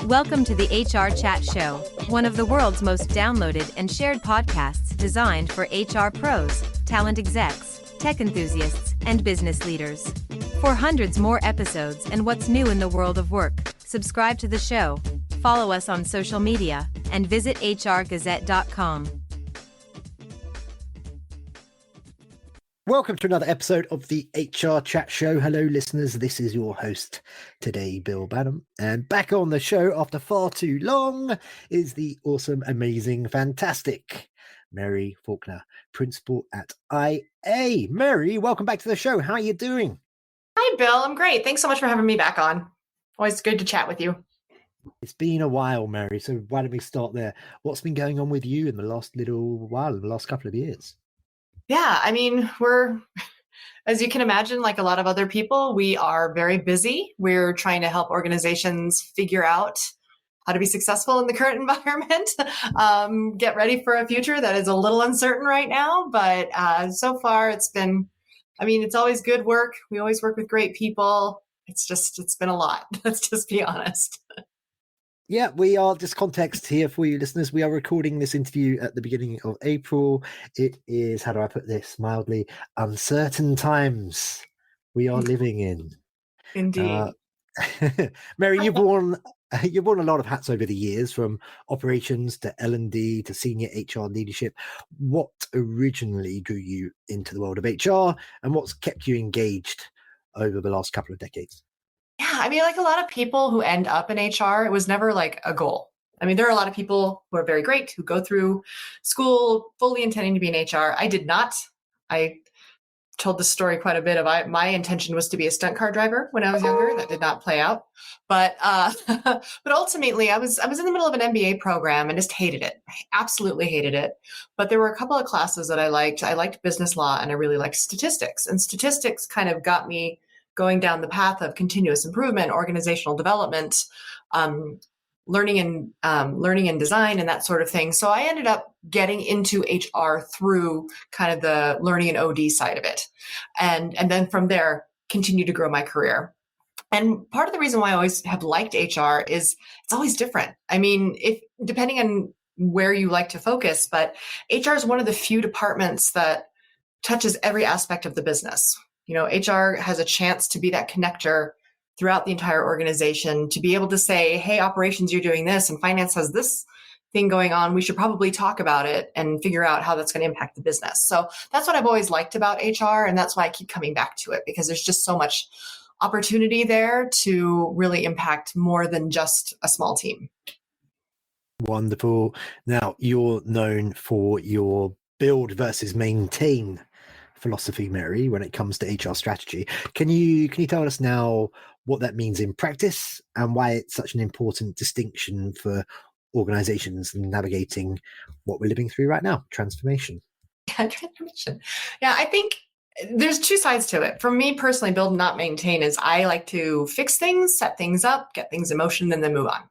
Welcome to the HR Chat Show, one of the world's most downloaded and shared podcasts designed for HR pros, talent execs, tech enthusiasts, and business leaders. For hundreds more episodes and what's new in the world of work, subscribe to the show, follow us on social media, and visit hrgazette.com. Welcome to another episode of the HR Chat Show. Hello, listeners. This is your host today, Bill Banham. And back on the show after far too long is the awesome, amazing, fantastic Mary Faulkner, principal at IA. Mary, welcome back to the show. How are you doing? Hi, Bill. I'm great. Thanks so much for having me back on. Always good to chat with you. It's been a while, Mary. So why don't we start there? What's been going on with you in the last little while, in the last couple of years? Yeah, I mean, we're, as you can imagine, like a lot of other people, we are very busy. We're trying to help organizations figure out how to be successful in the current environment, get ready for a future that is a little uncertain right now. But so far, it's been, I mean, it's always good work. We always work with great people. It's been a lot. Let's just be honest. Yeah, we are, just context here for you listeners. We are recording this interview at the beginning of April. It is, how do I put this mildly, uncertain times we are living in. Indeed. Mary, you've worn a lot of hats over the years, from operations to L&D to senior HR leadership. What originally drew you into the world of HR, and what's kept you engaged over the last couple of decades? Yeah, I mean, like a lot of people who end up in HR, it was never like a goal. I mean, there are a lot of people who are very great, who go through school fully intending to be in HR. I did not. I told this story quite a bit of, my intention was to be a stunt car driver when I was younger. That did not play out. But but ultimately, I was in the middle of an MBA program and just hated it. I absolutely hated it. But there were a couple of classes that I liked. I liked business law and I really liked statistics. And statistics kind of got me going down the path of continuous improvement, organizational development, learning and design, and that sort of thing. So I ended up getting into HR through kind of the learning and OD side of it, and then from there continue to grow my career. And part of the reason why I always have liked HR is it's always different. I mean, if depending on where you like to focus, but HR is one of the few departments that touches every aspect of the business. You know, HR has a chance to be that connector throughout the entire organization, to be able to say, hey, operations, you're doing this, and finance has this thing going on. We should probably talk about it and figure out how that's going to impact the business. So that's what I've always liked about HR. And that's why I keep coming back to it, because there's just so much opportunity there to really impact more than just a small team. Wonderful. Now, you're known for your build versus maintain philosophy, Mary, when it comes to HR strategy. Can you tell us now what that means in practice and why it's such an important distinction for organizations navigating what we're living through right now, transformation? Transformation. Yeah, I think there's two sides to it. For me personally, build, not maintain, is I like to fix things, set things up, get things in motion, and then move on.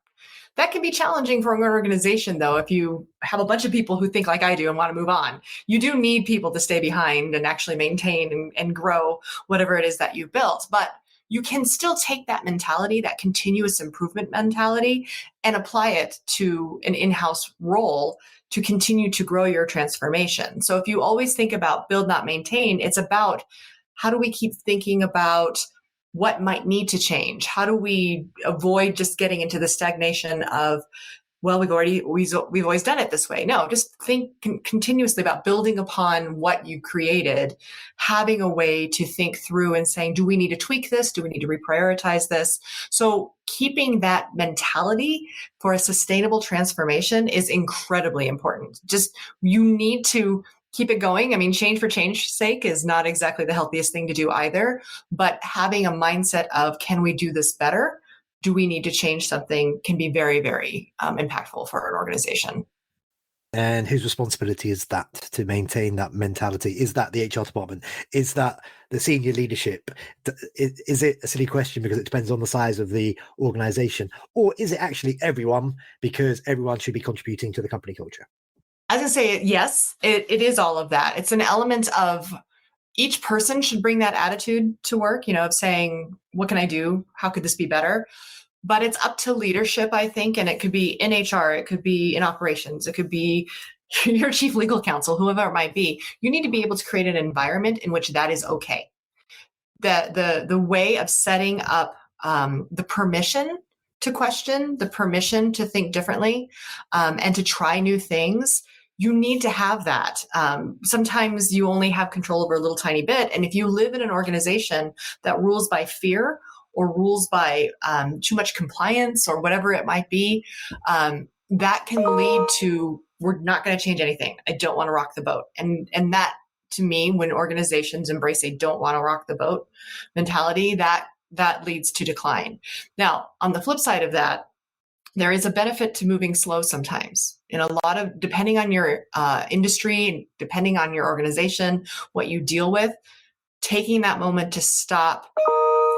That can be challenging for an organization, though, if you have a bunch of people who think like I do and want to move on. You do need people to stay behind and actually maintain and grow whatever it is that you've built. But you can still take that mentality, that continuous improvement mentality, and apply it to an in-house role to continue to grow your transformation. So if you always think about build, not maintain, it's about how do we keep thinking about what might need to change? How do we avoid just getting into the stagnation of, well, we've always done it this way? No, just think continuously about building upon what you created, having a way to think through and saying, do we need to tweak this? Do we need to reprioritize this? So keeping that mentality for a sustainable transformation is incredibly important. Just, you need to keep it going. I mean, change for change's sake is not exactly the healthiest thing to do either, but having a mindset of, can we do this better? Do we need to change something, can be very, very impactful for an organization. And whose responsibility is that to maintain that mentality? Is that the HR department? Is that the senior leadership? Is it a silly question because it depends on the size of the organization? Or is it actually everyone, because everyone should be contributing to the company culture? I was going to say, yes, it is all of that. It's an element of each person should bring that attitude to work, of saying, what can I do? How could this be better? But it's up to leadership, I think, and it could be in HR, it could be in operations, it could be your chief legal counsel, whoever it might be. You need to be able to create an environment in which that is okay. The way of setting up the permission to question, the permission to think differently, and to try new things, you need to have that. Sometimes you only have control over a little tiny bit. And if you live in an organization that rules by fear or rules by too much compliance or whatever it might be, that can lead to, we're not going to change anything. I don't want to rock the boat. And that, to me, when organizations embrace a don't want to rock the boat mentality, that leads to decline. Now, on the flip side of that, there is a benefit to moving slow sometimes. In a lot of, depending on your industry, depending on your organization, what you deal with, taking that moment to stop,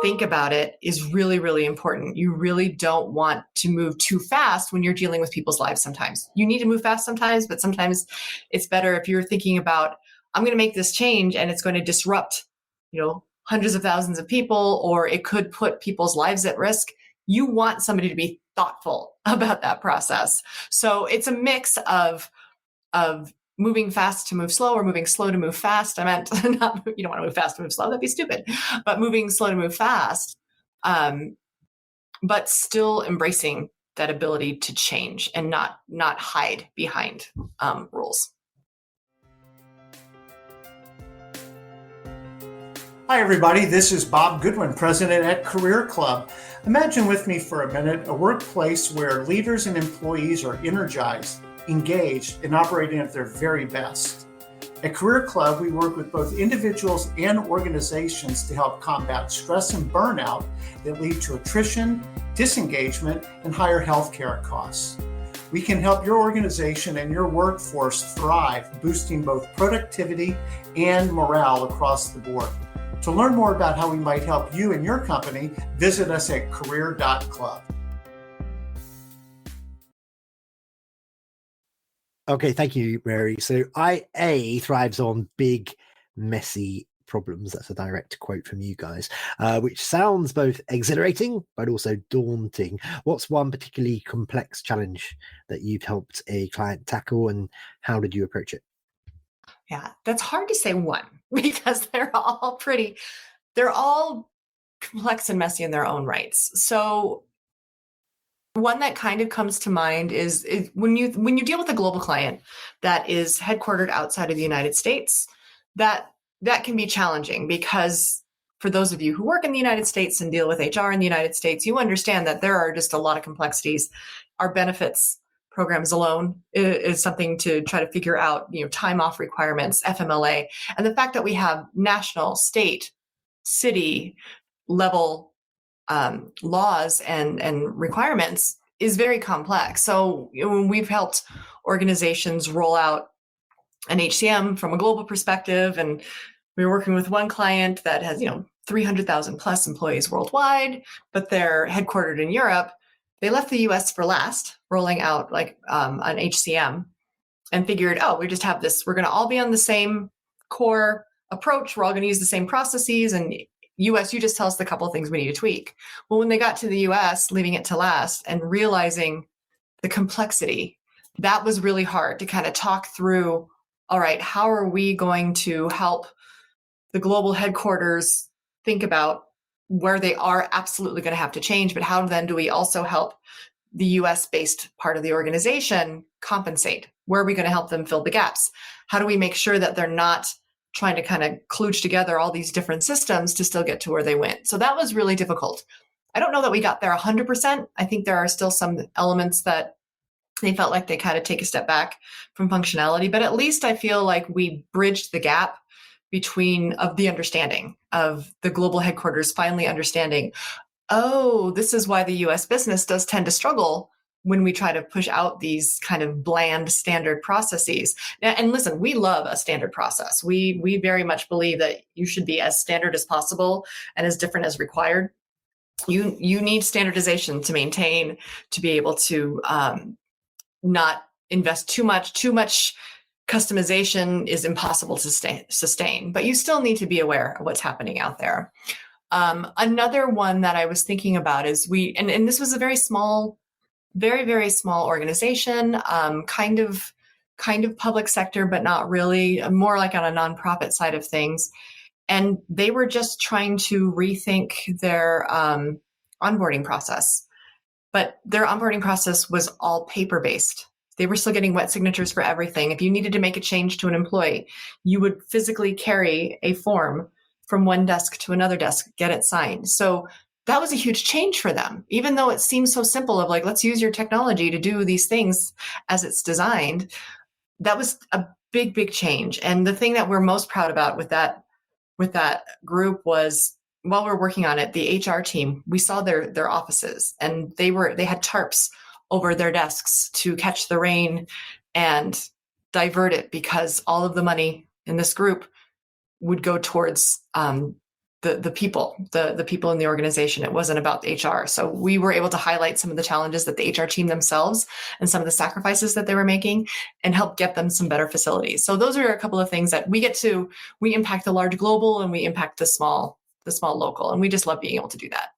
think about it is really, really important. You really don't want to move too fast when you're dealing with people's lives sometimes. You need to move fast sometimes, but sometimes it's better if you're thinking about, I'm going to make this change and it's going to disrupt, hundreds of thousands of people, or it could put people's lives at risk. You want somebody to be thoughtful about that process. So it's a mix of moving fast to move slow, or moving slow to move fast. I meant not, you don't want to move fast to move slow. That'd be stupid. But moving slow to move fast, but still embracing that ability to change and not hide behind rules. Hi, everybody. This is Bob Goodwin, president at Career Club. Imagine with me for a minute a workplace where leaders and employees are energized, engaged, and operating at their very best. At Career Club, we work with both individuals and organizations to help combat stress and burnout that lead to attrition, disengagement, and higher healthcare costs. We can help your organization and your workforce thrive, boosting both productivity and morale across the board. To learn more about how we might help you and your company, visit us at career.club. Okay, thank you, Mary. So IA thrives on big, messy problems. That's a direct quote from you guys, which sounds both exhilarating but also daunting. What's one particularly complex challenge that you've helped a client tackle, and how did you approach it? Yeah, that's hard to say one, because they're all complex and messy in their own rights. So one that kind of comes to mind is when you deal with a global client that is headquartered outside of the United States, that can be challenging, because for those of you who work in the United States and deal with HR in the United States, you understand that there are just a lot of complexities. Our benefits programs alone is something to try to figure out, time off requirements, FMLA, and the fact that we have national, state, city level laws and requirements is very complex. So when we've helped organizations roll out an HCM from a global perspective, and we were working with one client that has 300,000 plus employees worldwide, but they're headquartered in Europe. They left the US for last, rolling out an HCM, and figured, we just have this, we're going to all be on the same core approach. We're all going to use the same processes, and US, you just tell us the couple of things we need to tweak. Well, when they got to the US, leaving it to last and realizing the complexity, that was really hard to kind of talk through, all right, how are we going to help the global headquarters think about where they are absolutely going to have to change, but how then do we also help the US-based part of the organization compensate? Where are we going to help them fill the gaps? How do we make sure that they're not trying to kind of kludge together all these different systems to still get to where they went? So that was really difficult. I don't know that we got there 100%. I think there are still some elements that they felt like they kind of take a step back from functionality, but at least I feel like we bridged the gap between of the understanding of the global headquarters finally understanding, this is why the US business does tend to struggle when we try to push out these kind of bland standard processes. And listen, we love a standard process. We very much believe that you should be as standard as possible and as different as required. You need standardization to maintain, to be able to not invest too much customization is impossible to sustain, but you still need to be aware of what's happening out there. Another one that I was thinking about is and this was a very small, very, very small organization, kind of public sector, but not really, more like on a nonprofit side of things. And they were just trying to rethink their onboarding process. But their onboarding process was all paper-based. They were still getting wet signatures for everything. If you needed to make a change to an employee, you would physically carry a form from one desk to another desk, get it signed. So that was a huge change for them, even though it seems so simple of like, let's use your technology to do these things as it's designed. That was a big, big change. And the thing that we're most proud about with that group was, while we were working on it, the HR team, we saw their offices, and they had tarps over their desks to catch the rain and divert it, because all of the money in this group would go towards the people in the organization. It wasn't about the HR. So we were able to highlight some of the challenges that the HR team themselves and some of the sacrifices that they were making, and help get them some better facilities. So those are a couple of things that we impact the large global, and we impact the small local. And we just love being able to do that.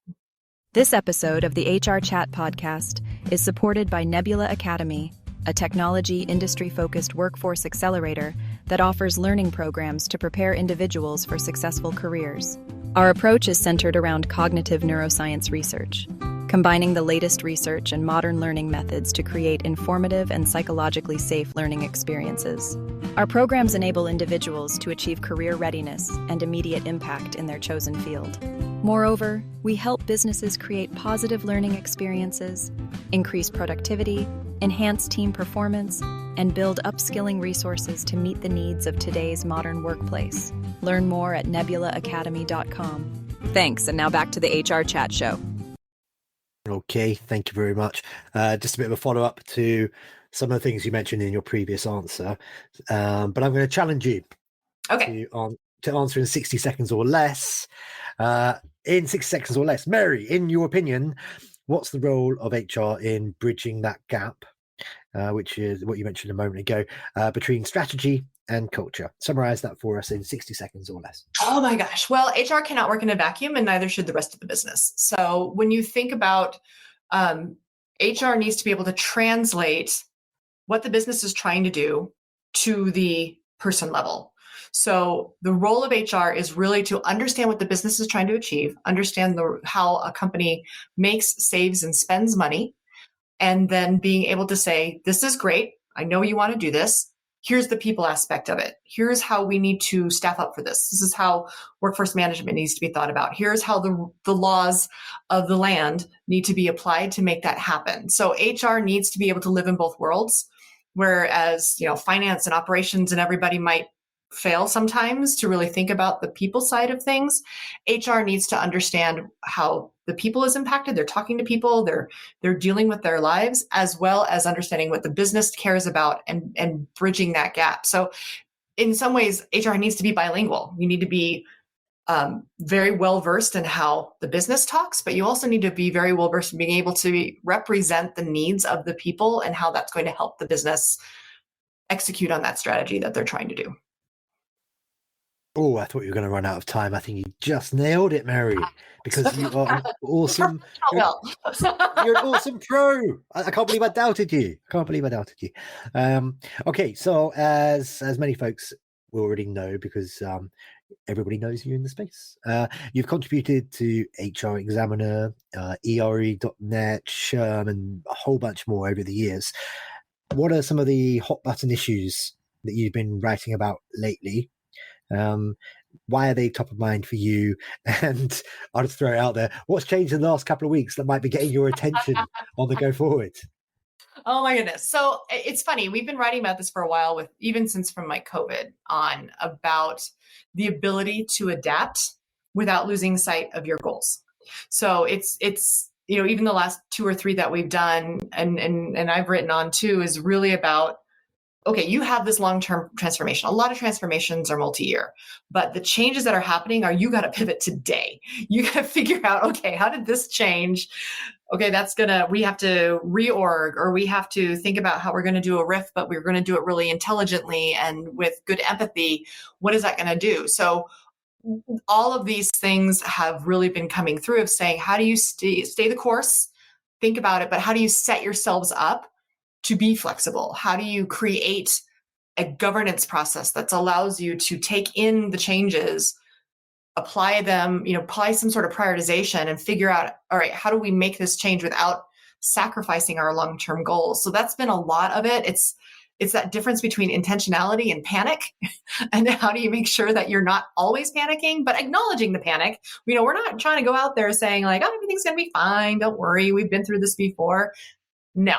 This episode of the HR Chat podcast is supported by Nebula Academy, a technology industry-focused workforce accelerator that offers learning programs to prepare individuals for successful careers. Our approach is centered around cognitive neuroscience research, combining the latest research and modern learning methods to create informative and psychologically safe learning experiences. Our programs enable individuals to achieve career readiness and immediate impact in their chosen field. Moreover, we help businesses create positive learning experiences, increase productivity, enhance team performance, and build upskilling resources to meet the needs of today's modern workplace. Learn more at nebulaacademy.com. Thanks, and now back to the HR Chat Show. Okay, thank you very much. Just a bit of a follow-up to some of the things you mentioned in your previous answer, but I'm going to challenge you to answer in 60 seconds or less. In 60 seconds or less, Mary, in your opinion, what's the role of HR in bridging that gap, which is what you mentioned a moment ago, between strategy and culture? Summarize that for us in 60 seconds or less. Oh my gosh. Well, HR cannot work in a vacuum, and neither should the rest of the business. So when you think about HR needs to be able to translate what the business is trying to do to the person level. So the role of HR is really to understand what the business is trying to achieve, understand how a company makes, saves, and spends money, and then being able to say, this is great. I know you want to do this. Here's the people aspect of it. Here's how we need to staff up for this. This is how workforce management needs to be thought about. Here's how the laws of the land need to be applied to make that happen. So HR needs to be able to live in both worlds, whereas, finance and operations and everybody might fail sometimes to really think about the people side of things. HR needs to understand how the people is impacted. They're talking to people, they're dealing with their lives, as well as understanding what the business cares about and bridging that gap. So in some ways, HR needs to be bilingual. You need to be very well versed in how the business talks, but you also need to be very well versed in being able to represent the needs of the people and how that's going to help the business execute on that strategy that they're trying to do. Oh, I thought you were going to run out of time. I think you just nailed it, Mary, because you are an awesome. You're an awesome pro. I can't believe I doubted you. Okay, so as many folks will already know, because everybody knows you in the space, you've contributed to HR Examiner, ERE.net, SHRM, and a whole bunch more over the years. What are some of the hot button issues that you've been writing about lately? Why are they top of mind for you? And I'll just throw it out there. What's changed in the last couple of weeks that might be getting your attention on the go forward? Oh my goodness. So it's funny. We've been writing about this for a while, even since from COVID on, about the ability to adapt without losing sight of your goals. So it's even the last 2 or 3 that we've done and I've written on too is really about, okay, you have this long-term transformation. A lot of transformations are multi-year, but the changes that are happening you got to pivot today. You got to figure out, okay, how did this change? Okay, we have to reorg, or we have to think about how we're going to do a riff, but we're going to do it really intelligently and with good empathy. What is that going to do? So all of these things have really been coming through of saying, how do you stay the course, think about it, but how do you set yourselves up to be flexible? How do you create a governance process that allows you to take in the changes, apply them, apply some sort of prioritization and figure out, all right, how do we make this change without sacrificing our long-term goals? So that's been a lot of it. It's that difference between intentionality and panic. And how do you make sure that you're not always panicking, but acknowledging the panic? We're not trying to go out there saying like, oh, everything's going to be fine. Don't worry. We've been through this before. No,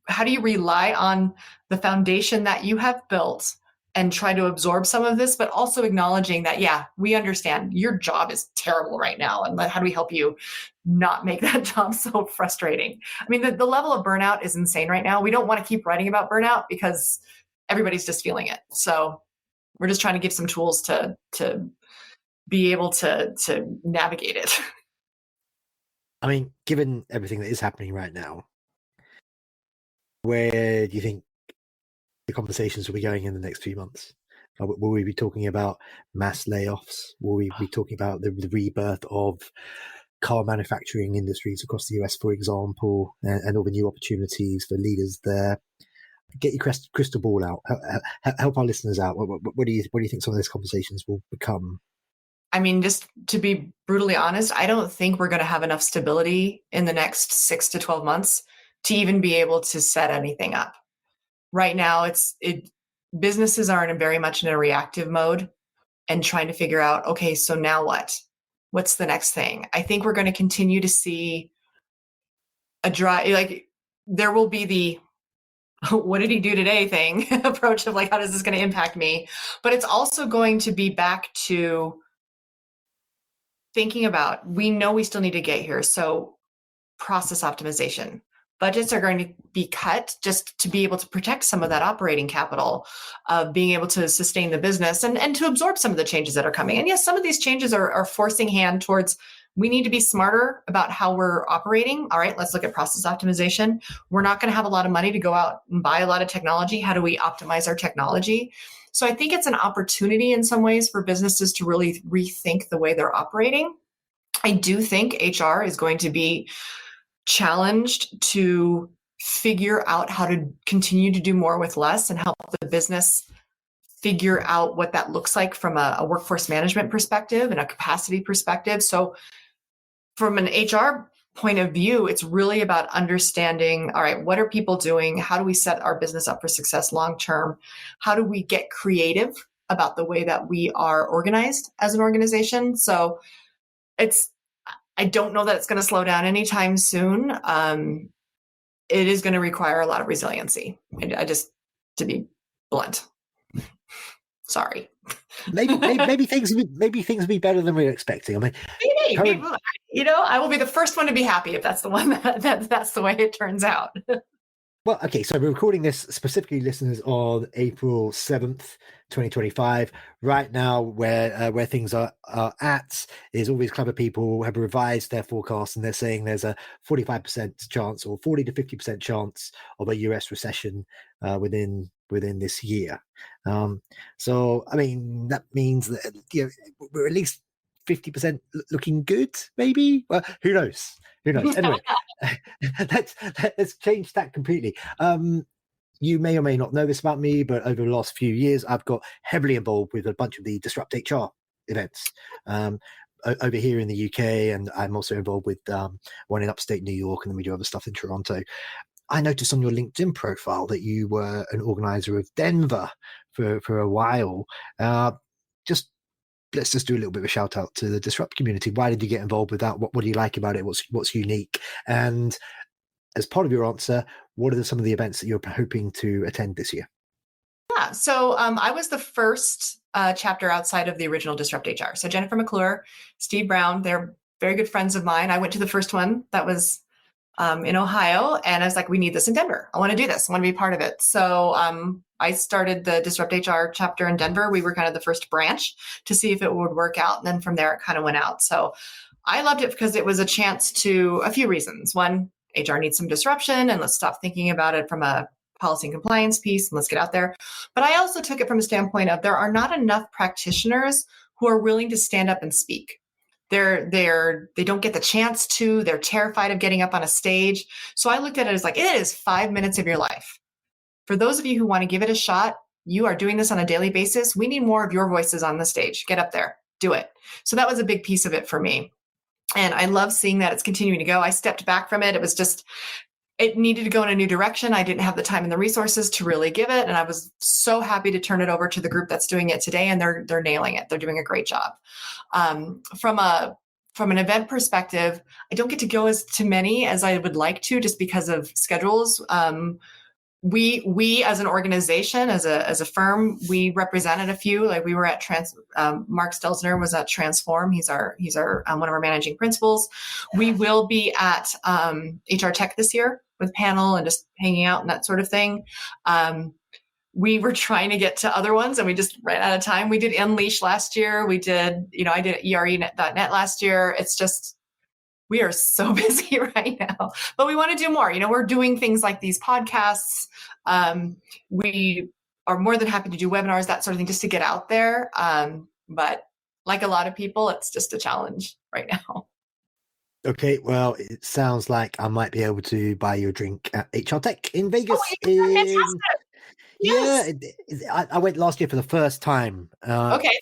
how do you rely on the foundation that you have built and try to absorb some of this, but also acknowledging that, yeah, we understand your job is terrible right now. And how do we help you not make that job so frustrating? I mean, the level of burnout is insane right now. We don't want to keep writing about burnout because everybody's just feeling it. So we're just trying to give some tools to be able to navigate it. I mean, given everything that is happening right now, where do you think the conversations will be going in the next few months? Will we be talking about mass layoffs? Will we be talking about the rebirth of car manufacturing industries across the US, for example, and all the new opportunities for leaders there? Get your crystal ball out. Help our listeners out. What do you think some of those conversations will become? I mean, just to be brutally honest, I don't think we're going to have enough stability in the next 6 to 12 months to even be able to set anything up. Right now, businesses are very much in a reactive mode and trying to figure out, okay, so now what? What's the next thing? I think we're going to continue to see there will be the what did he do today thing approach of like, how is this going to impact me? But it's also going to be back to thinking about, we know we still need to get here. So process optimization. Budgets are going to be cut just to be able to protect some of that operating capital of being able to sustain the business and to absorb some of the changes that are coming. And yes, some of these changes are forcing hand towards, we need to be smarter about how we're operating. All right, let's look at process optimization. We're not going to have a lot of money to go out and buy a lot of technology. How do we optimize our technology? So I think it's an opportunity in some ways for businesses to really rethink the way they're operating. I do think HR is going to be challenged to figure out how to continue to do more with less and help the business figure out what that looks like from a workforce management perspective and a capacity perspective. So from an HR point of view, it's really about understanding, all right, what are people doing? How do we set our business up for success long term? How do we get creative about the way that we are organized as an organization? So I don't know that it's going to slow down anytime soon. It is going to require a lot of resiliency. I just, to be blunt, sorry. Maybe things will be better than we were expecting. I mean, maybe, I will be the first one to be happy if that's the one that's the way it turns out. Well, okay, so we're recording this specifically, listeners, on April 7th, 2025. Right now, where things are at is all these clever people have revised their forecasts, and they're saying there's a 45% chance or 40 to 50% chance of a US recession within this year. So, I mean, that means that we're at least 50% looking good, maybe. Well, who knows? Anyway, let's change that completely. You may or may not know this about me, but over the last few years, I've got heavily involved with a bunch of the Disrupt HR events over here in the UK, and I'm also involved with one in upstate New York, and then we do other stuff in Toronto. I noticed on your LinkedIn profile that you were an organizer of Denver for a while. Let's just do a little bit of a shout out to the Disrupt community. Why did you get involved with that? What do you like about it? What's unique? And as part of your answer, what are some of the events that you're hoping to attend this year? Yeah, so I was the first chapter outside of the original Disrupt HR. So Jennifer McClure, Steve Brown, they're very good friends of mine. I went to the first one that was in Ohio, and I was like, we need this in Denver. I want to do this. I want to be part of it. So I started the Disrupt HR chapter in Denver. We were kind of the first branch to see if it would work out. And then from there, it kind of went out. So I loved it because it was a chance to, a few reasons. One, HR needs some disruption, and let's stop thinking about it from a policy and compliance piece, and let's get out there. But I also took it from a standpoint of there are not enough practitioners who are willing to stand up and speak. They don't get the chance to, they're terrified of getting up on a stage. So I looked at it as like, it is 5 minutes of your life. For those of you who want to give it a shot, you are doing this on a daily basis. We need more of your voices on the stage. Get up there, do it. So that was a big piece of it for me. And I love seeing that it's continuing to go. I stepped back from it. It needed to go in a new direction. I didn't have the time and the resources to really give it. And I was so happy to turn it over to the group that's doing it today. And they're nailing it. They're doing a great job. From an event perspective, I don't get to go as to many as I would like to, just because of schedules. We as an organization, as a firm, we represented a few. Like we were at Mark Stelzner was at Transform. He's our one of our managing principals. We will be at HR Tech this year with panel and just hanging out and that sort of thing. We were trying to get to other ones and we just ran out of time. We did Unleash last year. I did ERE.net last year. It's just, we are so busy right now, but we want to do more. We're doing things like these podcasts. We are more than happy to do webinars, that sort of thing, just to get out there. But like a lot of people, it's just a challenge right now. Okay, well, it sounds like I might be able to buy you a drink at HR Tech in Vegas. Fantastic. Yes. Yeah, I went last year for the first time. Okay.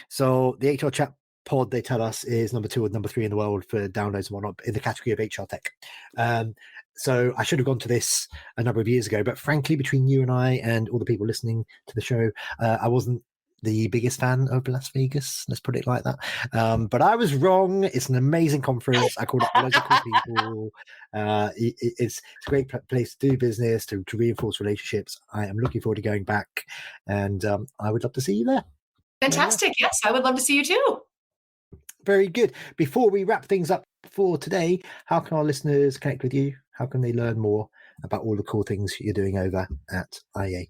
So the HR Chat pod, they tell us, is number 2 or number 3 in the world for downloads and whatnot in the category of HR Tech. So I should have gone to this a number of years ago, but frankly, between you and I and all the people listening to the show, I wasn't the biggest fan of Las Vegas, let's put it like that. But I was wrong. It's an amazing conference. I called up loads of cool people. It's a great place to do business, to reinforce relationships. I am looking forward to going back, and I would love to see you there. Fantastic. Yes, I would love to see you too. Very good. Before we wrap things up for today, how can our listeners connect with you? How can they learn more about all the cool things you're doing over at IA?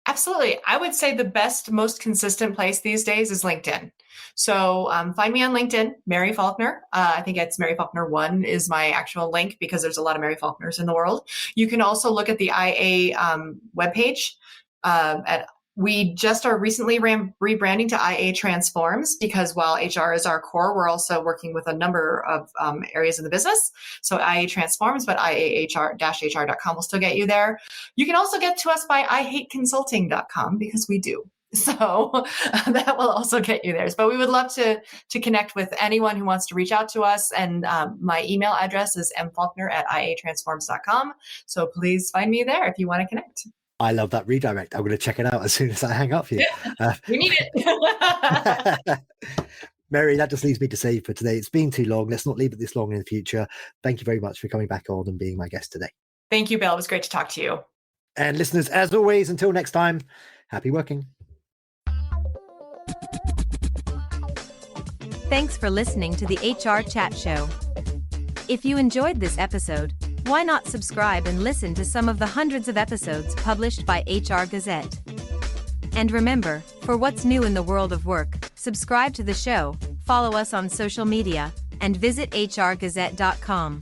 Absolutely. I would say the best, most consistent place these days is LinkedIn. So find me on LinkedIn, Mary Faulkner. I think it's Mary Faulkner 1 is my actual link because there's a lot of Mary Faulkners in the world. You can also look at the IA webpage. We just are recently rebranding to IA Transforms because while HR is our core, we're also working with a number of areas of the business. So IA Transforms, but IAHR-HR.com will still get you there. You can also get to us by IHateConsulting.com because we do. So that will also get you there. But we would love to connect with anyone who wants to reach out to us. And my email address is mfaulkner@iatransforms.com. So please find me there if you want to connect. I love that redirect. I'm going to check it out as soon as I hang up here. We need it. Mary, that just leaves me to say for today, it's been too long. Let's not leave it this long in the future. Thank you very much for coming back on and being my guest today. Thank you, Bill. It was great to talk to you. And listeners, as always, until next time, happy working. Thanks for listening to the HR Chat Show. If you enjoyed this episode, why not subscribe and listen to some of the hundreds of episodes published by HR Gazette? And remember, for what's new in the world of work, subscribe to the show, follow us on social media, and visit hrgazette.com.